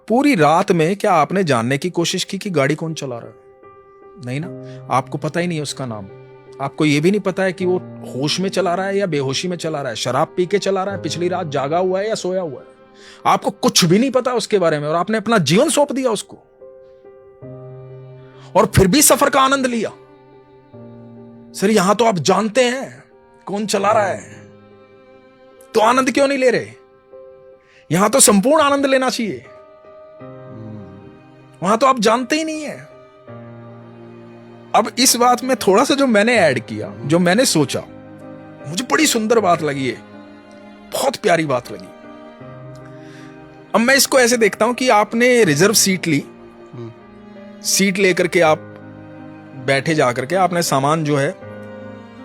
पूरी रात में क्या आपने जानने की कोशिश की कि गाड़ी कौन चला रहा है? नहीं ना, आपको पता ही नहीं है उसका नाम। आपको यह भी नहीं पता है कि वो होश में चला रहा है या बेहोशी में चला रहा है, शराब पी के चला रहा है, पिछली रात जागा हुआ है या सोया हुआ है। आपको कुछ भी नहीं पता उसके बारे में और आपने अपना जीवन सौंप दिया उसको, और फिर भी सफर का आनंद लिया। सर यहां तो आप जानते हैं कौन चला रहा है, तो आनंद क्यों नहीं ले रहे? यहां तो संपूर्ण आनंद लेना चाहिए, वहां तो आप जानते ही नहीं है। अब इस बात में थोड़ा सा जो मैंने ऐड किया, जो मैंने सोचा, मुझे बड़ी सुंदर बात लगी है, बहुत प्यारी बात लगी। अब मैं इसको ऐसे देखता हूं कि आपने रिजर्व सीट ली, सीट लेकर के आप बैठे, जाकर के आपने सामान जो है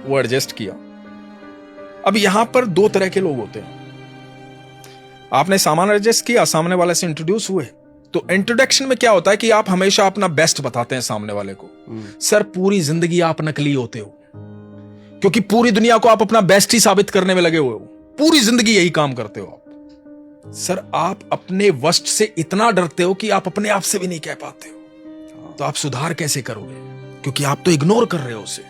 वो एडजस्ट किया। अब यहां पर दो तरह के लोग होते हैं। आपने सामान एडजस्ट किया, सामने वाले से इंट्रोड्यूस हुए, तो इंट्रोडक्शन में क्या होता है कि आप हमेशा अपना बेस्ट बताते हैं सामने वाले को। सर पूरी जिंदगी आप नकली होते हो, क्योंकि पूरी दुनिया को आप अपना बेस्ट ही साबित करने में लगे हुए हो, पूरी जिंदगी यही काम करते हो आप। सर आप अपने वर्स्ट से इतना डरते हो कि आप अपने आप से भी नहीं कह पाते हो, तो आप सुधार कैसे करोगे? क्योंकि आप तो इग्नोर कर रहे हो उसे।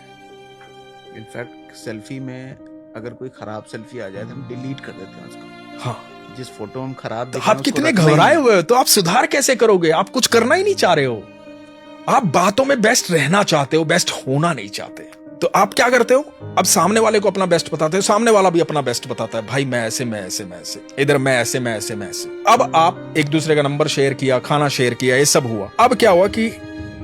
इनफैक्ट सेल्फी में अगर कोई खराब सेल्फी आ जाए तो हम डिलीट कर देते हैं उसको। हाँ, जिस फोटो हम खराब तो देख रहे हैं आप उसको कितने रखना ही घबराए नहीं। हुए हो, तो आप सुधार कैसे करोगे? आप कुछ करना ही नहीं चाह रहे हो, आप बातों में बेस्ट रहना चाहते हो, बेस्ट होना नहीं चाहते। तो आप क्या करते हो? अब सामने वाले को अपना बेस्ट बताते हो, सामने वाला भी अपना बेस्ट बताता है, भाई मैं ऐसे मैं ऐसे मैं ऐसे, इधर मैं ऐसे मैं ऐसे मैं ऐसे। अब आप एक दूसरे का नंबर शेयर किया, खाना शेयर किया, ये सब हुआ। अब क्या हुआ कि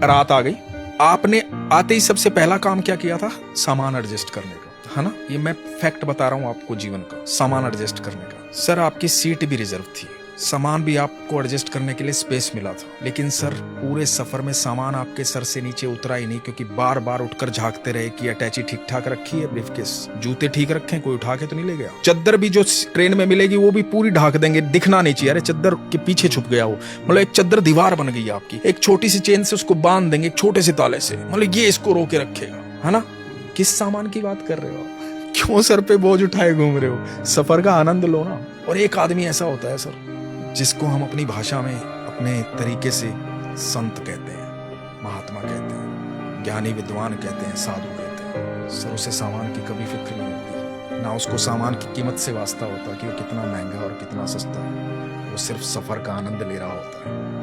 रात आ गई, आपने आते ही सबसे पहला काम क्या किया था? सामान एडजस्ट करने का, है ना? ये मैं फैक्ट बता रहा हूं आपको जीवन का, सामान एडजस्ट करने का। सर आपकी सीट भी रिजर्व थी, सामान भी आपको एडजस्ट करने के लिए स्पेस मिला था, लेकिन सर पूरे सफर में सामान आपके सर से नीचे उतरा ही नहीं, क्योंकि बार बार उठकर झांकते रहे कि अटैची ठीक ठाक रखी है, ब्रीफकेस, जूते ठीक रखे, कोई उठा के तो नहीं ले गया। चद्दर भी जो ट्रेन में मिलेगी वो भी पूरी ढाक देंगे, दिखना नहीं चाहिए, अरे चद्दर के पीछे छुप गया हो, मतलब एक चद्दर दीवार बन गई आपकी, एक छोटी सी चेन से उसको बांध देंगे, एक छोटे से ताले से, मतलब ये इसको रोके रखेगा, है ना? किस सामान की बात कर रहे हो? क्यों सर पे बोझ उठाए घूम रहे हो? सफर का आनंद लो ना। और एक आदमी ऐसा होता है सर, जिसको हम अपनी भाषा में अपने तरीके से संत कहते हैं, महात्मा कहते हैं, ज्ञानी विद्वान कहते हैं, साधु कहते हैं। सर उसे सामान की कभी फिक्र नहीं होती, ना उसको सामान की कीमत से वास्ता होता कि वो कितना महंगा और कितना सस्ता है, वो सिर्फ सफर का आनंद ले रहा होता है।